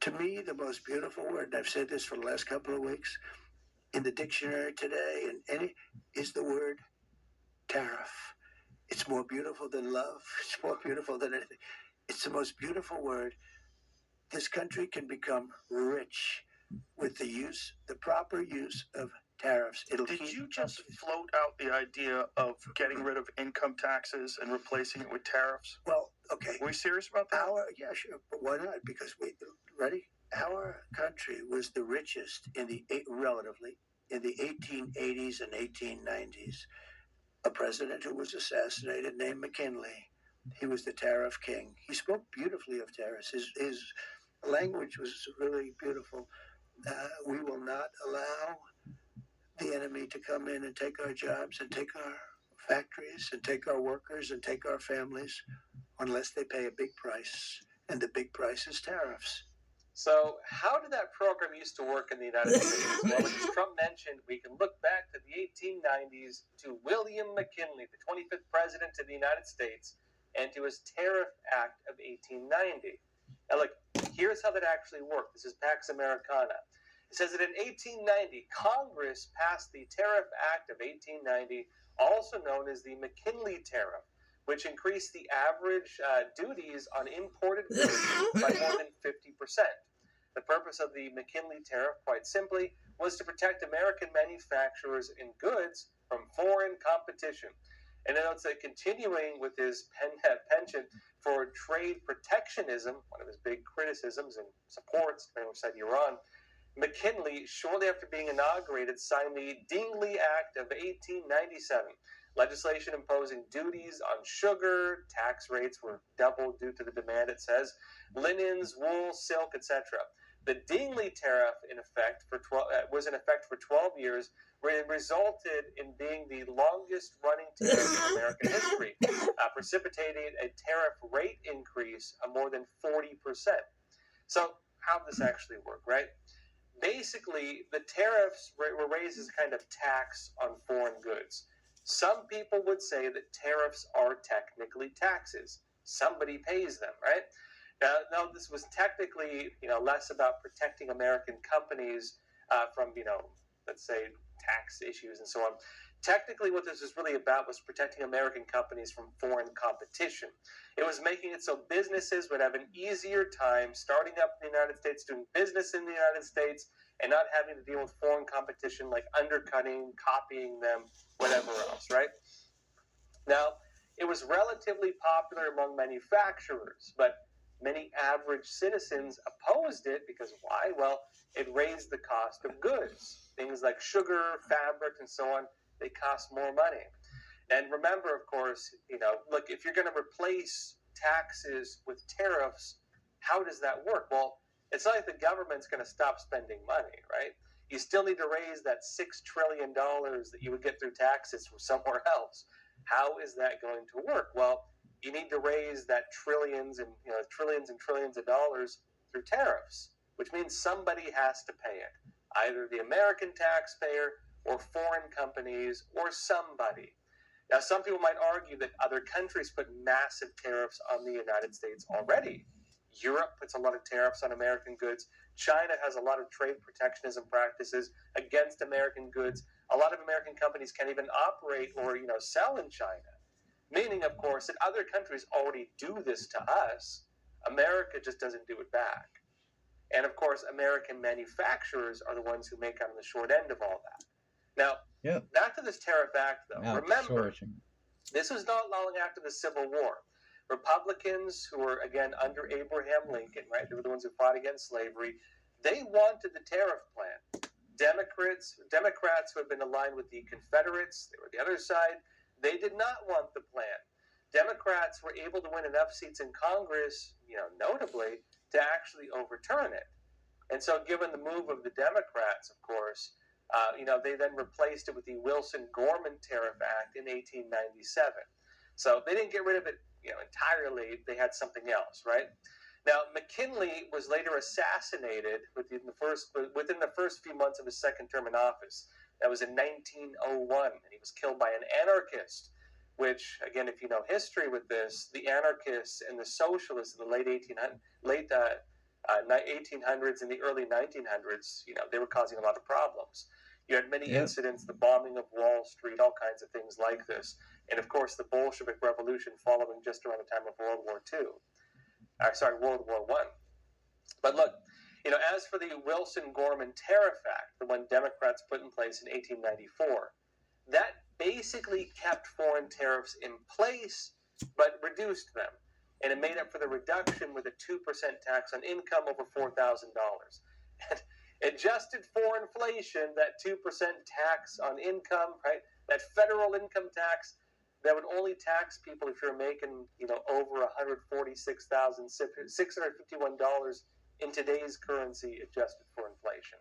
To me, the most beautiful word, and I've said this for the last couple of weeks, in the dictionary today, and any, is the word tariff. It's more beautiful than love. It's more beautiful than anything. It's the most beautiful word. This country can become rich with the proper use of tariffs. Did you just float out the idea of getting rid of income taxes and replacing it with tariffs? Well, okay. Are we serious about that? Yeah, sure. But why not? Because ready? Our country was the richest relatively in the 1880s and 1890s. A president who was assassinated named McKinley. He was the tariff king. He spoke beautifully of tariffs. His language was really beautiful. We will not allow the enemy to come in and take our jobs and take our factories and take our workers and take our families unless they pay a big price. And the big price is tariffs. So how did that program used to work in the United States? Well, as Trump mentioned, we can look back to the 1890s, to William McKinley, the 25th president of the United States, and to his Tariff Act of 1890. Now look, here's how that actually worked. This is Pax Americana. It says that in 1890, Congress passed the Tariff Act of 1890, also known as the McKinley Tariff, which increased the average duties on imported goods by more than 50%. The purpose of the McKinley Tariff, quite simply, was to protect American manufacturers and goods from foreign competition. And it notes that continuing with his penchant for trade protectionism, one of his big criticisms and supports, depending on which side you're on, McKinley, shortly after being inaugurated, signed the Dingley Act of 1897, legislation imposing duties on sugar. Tax rates were doubled due to the demand, it says, linens, wool, silk, etc. The Dingley Tariff was in effect for 12 years, where it resulted in being the longest running tariff in American history, precipitating a tariff rate increase of more than 40%. So how does this actually work, right? Basically, the tariffs were raised as kind of tax on foreign goods. Some people would say that tariffs are technically taxes. Somebody pays them, right? Now this was technically, less about protecting American companies from, let's say, tax issues and so on. Technically, what this was really about was protecting American companies from foreign competition. It was making it so businesses would have an easier time starting up in the United States, doing business in the United States, and not having to deal with foreign competition like undercutting, copying them, whatever else, right? Now, it was relatively popular among manufacturers, but many average citizens opposed it because why? Well, it raised the cost of goods. Things like sugar, fabric, and so on, they cost more money. And remember, of course, look, if you're going to replace taxes with tariffs, how does that work? Well, it's not like the government's going to stop spending money, right? You still need to raise that $6 trillion that you would get through taxes from somewhere else. How is that going to work? Well, you need to raise that trillions and trillions of dollars through tariffs, which means somebody has to pay it, either the American taxpayer or foreign companies or somebody. Now, some people might argue that other countries put massive tariffs on the United States already. Europe puts a lot of tariffs on American goods. China has a lot of trade protectionism practices against American goods. A lot of American companies can't even operate or, sell in China. Meaning, of course, that other countries already do this to us. America just doesn't do it back. And, of course, American manufacturers are the ones who make out on the short end of all that. Now, back to this Tariff Act, though. Remember, this was not long after the Civil War. Republicans, who were, again, under Abraham Lincoln, right? They were the ones who fought against slavery. They wanted the tariff plan. Democrats who had been aligned with the Confederates, they were the other side, they did not want the plan. Democrats were able to win enough seats in Congress, notably, to actually overturn it. And so given the move of the Democrats, of course, they then replaced it with the Wilson-Gorman Tariff Act in 1897. So they didn't get rid of it, entirely. They had something else, right? Now, McKinley was later assassinated within the first few months of his second term in office. That was in 1901, and he was killed by an anarchist, which, again, if you know history with this, the anarchists and the socialists in the late 1800s and the early 1900s, they were causing a lot of problems. You had many Yep. incidents, the bombing of Wall Street, all kinds of things like this. And of course, the Bolshevik Revolution following just around the time of World War World War I. But look, as for the Wilson-Gorman Tariff Act, the one Democrats put in place in 1894, that basically kept foreign tariffs in place, but reduced them. And it made up for the reduction with a 2% tax on income over $4,000. And adjusted for inflation, that 2% tax on income, right? That federal income tax that would only tax people if you're making, over $146,651 in today's currency, adjusted for inflation.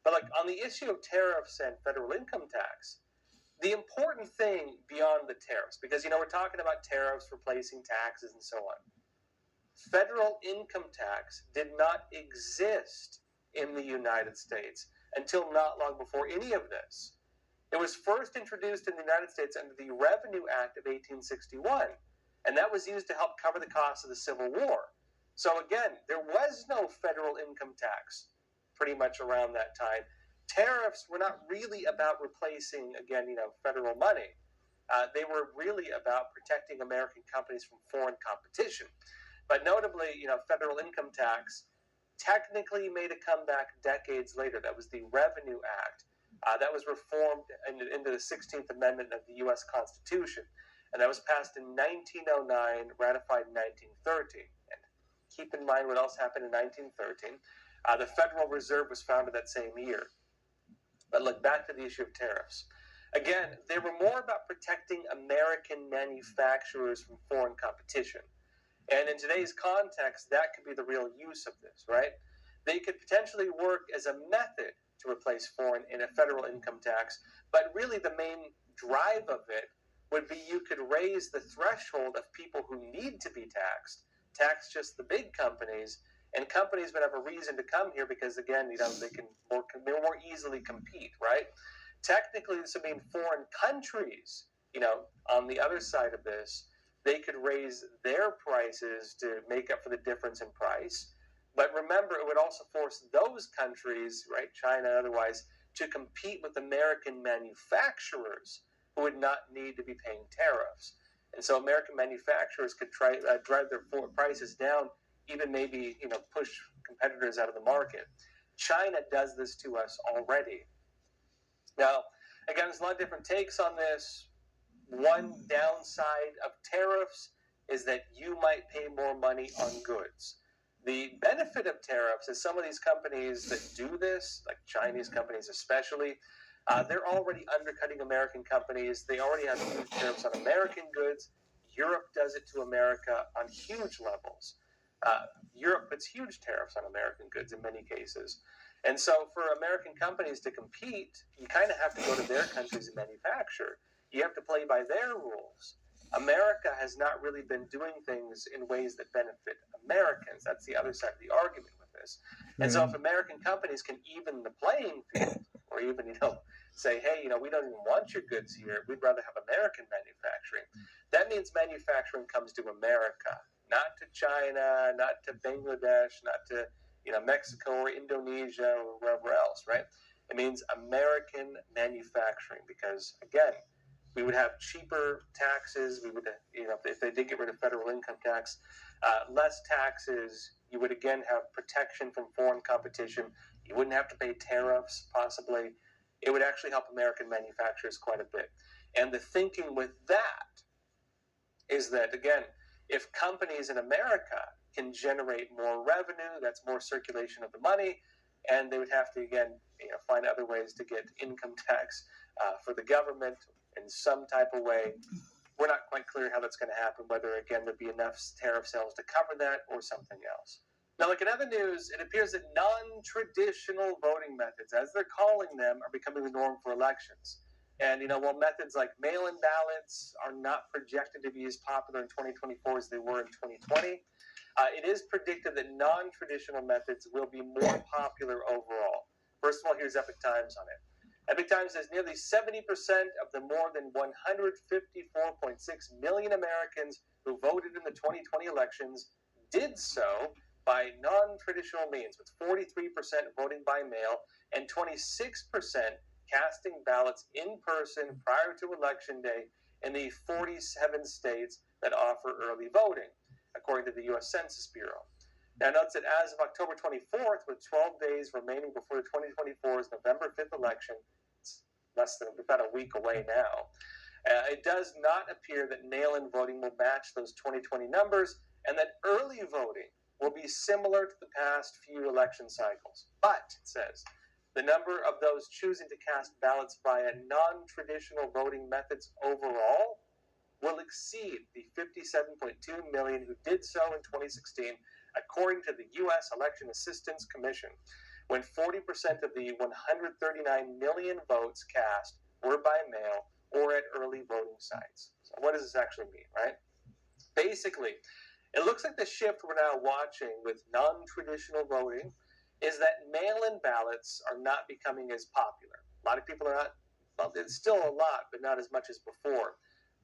But like on the issue of tariffs and federal income tax, the important thing beyond the tariffs, because we're talking about tariffs replacing taxes and so on. Federal income tax did not exist in the United States until not long before any of this. It was first introduced in the United States under the Revenue Act of 1861, and that was used to help cover the costs of the Civil War. So again, there was no federal income tax pretty much around that time. Tariffs were not really about replacing, again, federal money. They were really about protecting American companies from foreign competition. But notably, federal income tax technically made a comeback decades later. That was the Revenue Act. That was reformed into the 16th Amendment of the U.S. Constitution. And that was passed in 1909, ratified in 1913. And keep in mind what else happened in 1913. The Federal Reserve was founded that same year. But look, back to the issue of tariffs. Again, they were more about protecting American manufacturers from foreign competition. And in today's context, that could be the real use of this, right? They could potentially work as a method to replace foreign in a federal income tax, but really the main drive of it would be you could raise the threshold of people who need to be taxed, tax just the big companies, and companies would have a reason to come here because, again, they can more easily compete, right? Technically, this would mean foreign countries, on the other side of this, they could raise their prices to make up for the difference in price. But remember, it would also force those countries, right, China and otherwise, to compete with American manufacturers who would not need to be paying tariffs. And so American manufacturers could drive their prices down, even maybe, push competitors out of the market. China does this to us already. Now, again, there's a lot of different takes on this. One downside of tariffs is that you might pay more money on goods. The benefit of tariffs is some of these companies that do this, like Chinese companies especially, they're already undercutting American companies. They already have huge tariffs on American goods. Europe does it to America on huge levels. Europe puts huge tariffs on American goods in many cases. And so for American companies to compete, you kind of have to go to their countries and manufacture. You have to play by their rules. America has not really been doing things in ways that benefit Americans. That's the other side of the argument with this. And so if American companies can even the playing field, or even, say, hey, we don't even want your goods here. We'd rather have American manufacturing. That means manufacturing comes to America, not to China, not to Bangladesh, not to, Mexico or Indonesia or wherever else, right? It means American manufacturing because, again, we would have cheaper taxes. We would, if they did get rid of federal income tax, less taxes. You would again have protection from foreign competition. You wouldn't have to pay tariffs, possibly. It would actually help American manufacturers quite a bit. And the thinking with that is that, again, if companies in America can generate more revenue, that's more circulation of the money, and they would have to, again, find other ways to get income tax for the government in some type of way. We're not quite clear how that's going to happen, whether, again, there'd be enough tariff sales to cover that or something else. Now, like in other news, it appears that non-traditional voting methods, as they're calling them, are becoming the norm for elections. And, while methods like mail-in ballots are not projected to be as popular in 2024 as they were in 2020, it is predicted that non-traditional methods will be more popular overall. First of all, here's Epoch Times on it. Epoch Times says nearly 70% of the more than 154.6 million Americans who voted in the 2020 elections did so by non-traditional means, with 43% voting by mail and 26% casting ballots in person prior to Election Day in the 47 states that offer early voting, according to the U.S. Census Bureau. Now, notes that as of October 24th, with 12 days remaining before the 2024's November 5th election, it's less than about a week away now, it does not appear that mail-in voting will match those 2020 numbers, and that early voting will be similar to the past few election cycles. But, it says, the number of those choosing to cast ballots via non-traditional voting methods overall will exceed the 57.2 million who did so in 2016, according to the U.S. Election Assistance Commission, when 40% of the 139 million votes cast were by mail or at early voting sites. So what does this actually mean, right? Basically, it looks like the shift we're now watching with non-traditional voting is that mail-in ballots are not becoming as popular. A lot of people are not, well, it's still a lot, but not as much as before.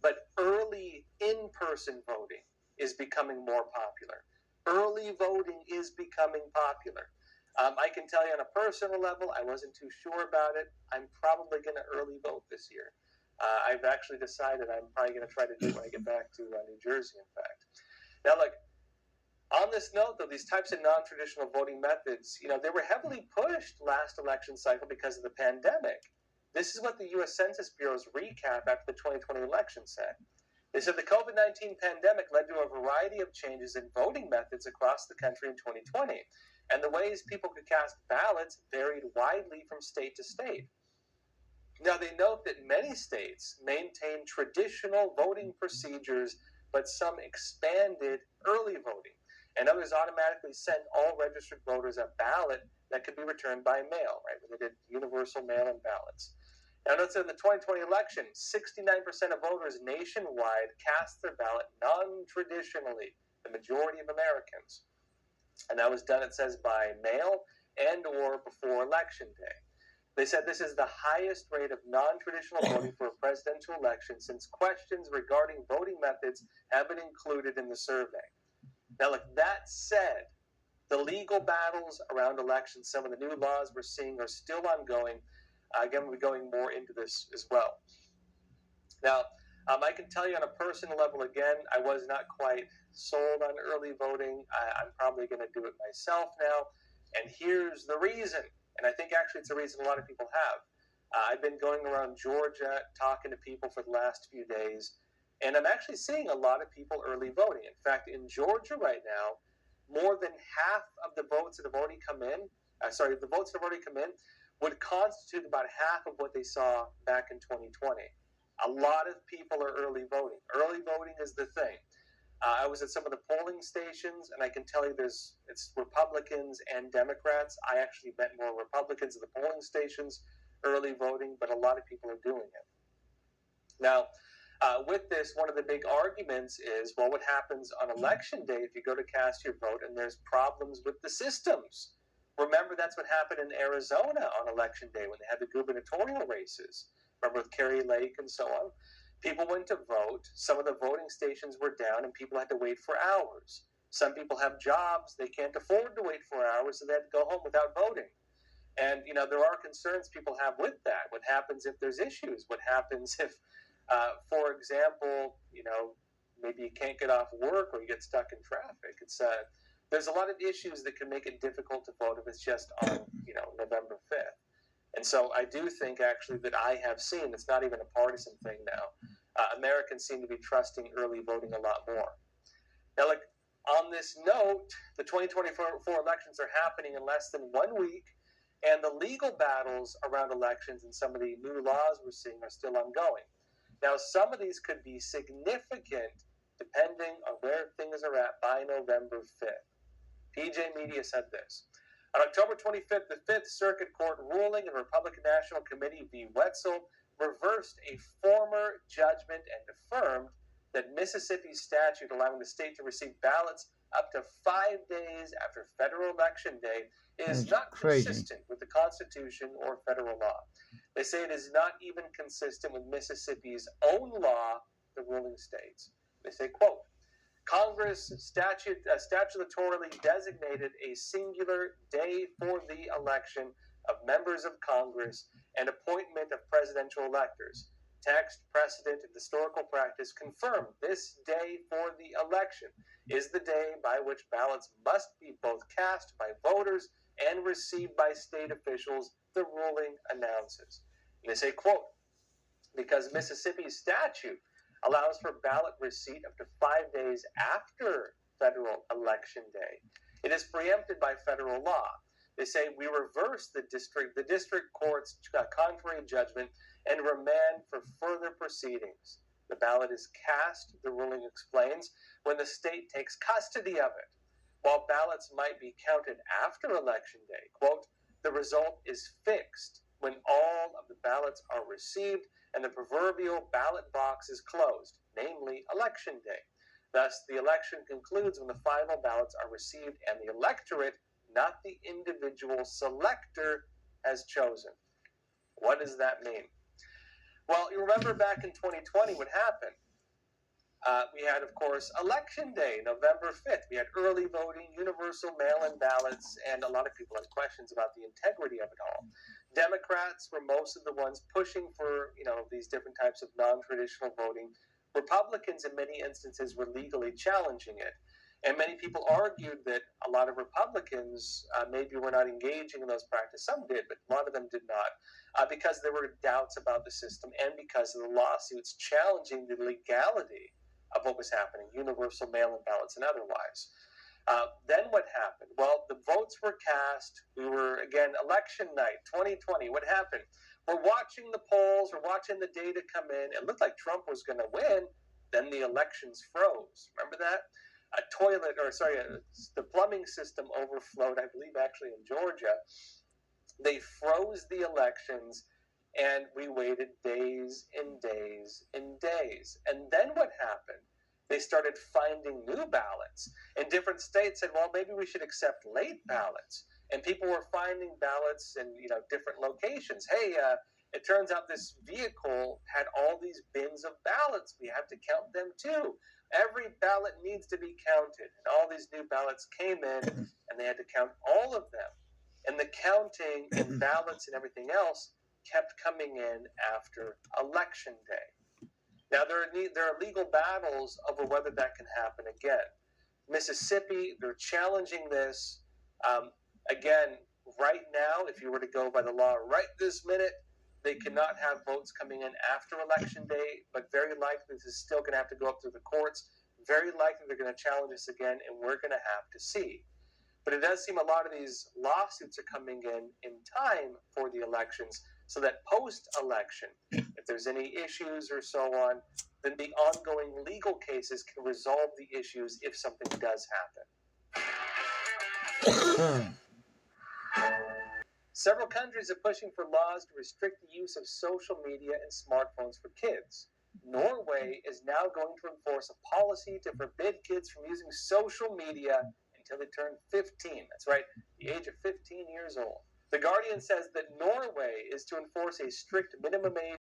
But early in-person voting is becoming more popular. Early voting is becoming popular. I can tell you on a personal level, I wasn't too sure about it. I'm probably going to early vote this year. I've actually decided I'm probably going to try to do it when I get back to New Jersey, in fact. Now, look, on this note, though, these types of non-traditional voting methods, they were heavily pushed last election cycle because of the pandemic. This is what the U.S. Census Bureau's recap after the 2020 election said. They said the COVID-19 pandemic led to a variety of changes in voting methods across the country in 2020, and the ways people could cast ballots varied widely from state to state. Now, they note that many states maintain traditional voting procedures, but some expanded early voting, and others automatically sent all registered voters a ballot that could be returned by mail, right, when they did universal mail-in ballots. Now, note that in the 2020 election, 69% of voters nationwide cast their ballot non-traditionally, the majority of Americans. And that was done, it says, by mail and or before Election Day. They said this is the highest rate of non-traditional voting for a presidential election since questions regarding voting methods have been included in the survey. Now, look, that said, the legal battles around elections, some of the new laws we're seeing are still ongoing. Again, we'll be going more into this as well. Now, I can tell you on a personal level, again, I was not quite sold on early voting. I'm probably going to do it myself now. And here's the reason. And I think actually it's a reason a lot of people have. I've been going around Georgia talking to people for the last few days, and I'm actually seeing a lot of people early voting. In fact, in Georgia right now, more than half of the votes that have already come in, the votes that have already come in would constitute about half of what they saw back in 2020. A lot of people are early voting. Early voting is the thing. I was at some of the polling stations, and I can tell you it's Republicans and Democrats. I actually met more Republicans at the polling stations early voting, but a lot of people are doing it. Now, with this, one of the big arguments is, well, what happens on Election Day if you go to cast your vote and there's problems with the systems? Remember, that's what happened in Arizona on Election Day when they had the gubernatorial races. Remember with Kari Lake and so on? People went to vote. Some of the voting stations were down and people had to wait for hours. Some people have jobs. They can't afford to wait 4 hours, so they had to go home without voting. And, there are concerns people have with that. What happens if there's issues? What happens if, for example, maybe you can't get off work or you get stuck in traffic? There's a lot of issues that can make it difficult to vote if it's just on, November 5th. And so I do think, actually, that I have seen, it's not even a partisan thing now, Americans seem to be trusting early voting a lot more. Now, on this note, the 2024 elections are happening in less than 1 week, and the legal battles around elections and some of the new laws we're seeing are still ongoing. Now, some of these could be significant depending on where things are at by November 5th. PJ Media said this. On October 25th, the Fifth Circuit Court ruling in Republican National Committee v. Wetzel reversed a former judgment and affirmed that Mississippi's statute allowing the state to receive ballots up to 5 days after federal election day is not consistent with the Constitution or federal law. They say it is not even consistent with Mississippi's own law, the ruling states. They say, quote, Congress statutorily designated a singular day for the election of members of Congress and appointment of presidential electors. Text, precedent, and historical practice confirm this day for the election is the day by which ballots must be both cast by voters and received by state officials, the ruling announces. And they say, quote, because Mississippi's statute allows for ballot receipt up to 5 days after federal election day, it is preempted by federal law. They say we reverse the district court's contrary judgment and remand for further proceedings. The ballot is cast, the ruling explains, when the state takes custody of it. While ballots might be counted after election day, quote, the result is fixed when all of the ballots are received and the proverbial ballot box is closed, namely election day. Thus, the election concludes when the final ballots are received and the electorate, not the individual selector, has chosen. What does that mean? Well, you remember back in 2020 what happened. We had, of course, Election Day, November 5th. We had early voting, universal mail-in ballots, and a lot of people had questions about the integrity of it all. Democrats were most of the ones pushing for, these different types of non-traditional voting. Republicans, in many instances, were legally challenging it. And many people argued that a lot of Republicans maybe were not engaging in those practices. Some did, but a lot of them did not, because there were doubts about the system and because of the lawsuits challenging the legality of what was happening, universal mail-in ballots and otherwise. Then what happened? Well, the votes were cast. We were, again, election night, 2020. What happened? We're watching the polls. We're watching the data come in. It looked like Trump was going to win. Then the elections froze. Remember that? The plumbing system overflowed, I believe, actually in Georgia. They froze the elections, and we waited days and days and days. And then what happened? They started finding new ballots. And different states said, well, maybe we should accept late ballots. And people were finding ballots in different locations. Hey, it turns out this vehicle had all these bins of ballots. We have to count them too. Every ballot needs to be counted. And all these new ballots came in, and they had to count all of them. And the counting and ballots and everything else kept coming in after Election Day. Now, there are legal battles over whether that can happen again. Mississippi, they're challenging this. Again, right now, if you were to go by the law right this minute, they cannot have votes coming in after Election Day, but very likely this is still going to have to go up through the courts. Very likely they're going to challenge this again, and we're going to have to see. But it does seem a lot of these lawsuits are coming in time for the elections, so that post-election, if there's any issues or so on, then the ongoing legal cases can resolve the issues if something does happen. Several countries are pushing for laws to restrict the use of social media and smartphones for kids. Norway is now going to enforce a policy to forbid kids from using social media until they turn 15. That's right, the age of 15 years old. The Guardian says that Norway is to enforce a strict minimum age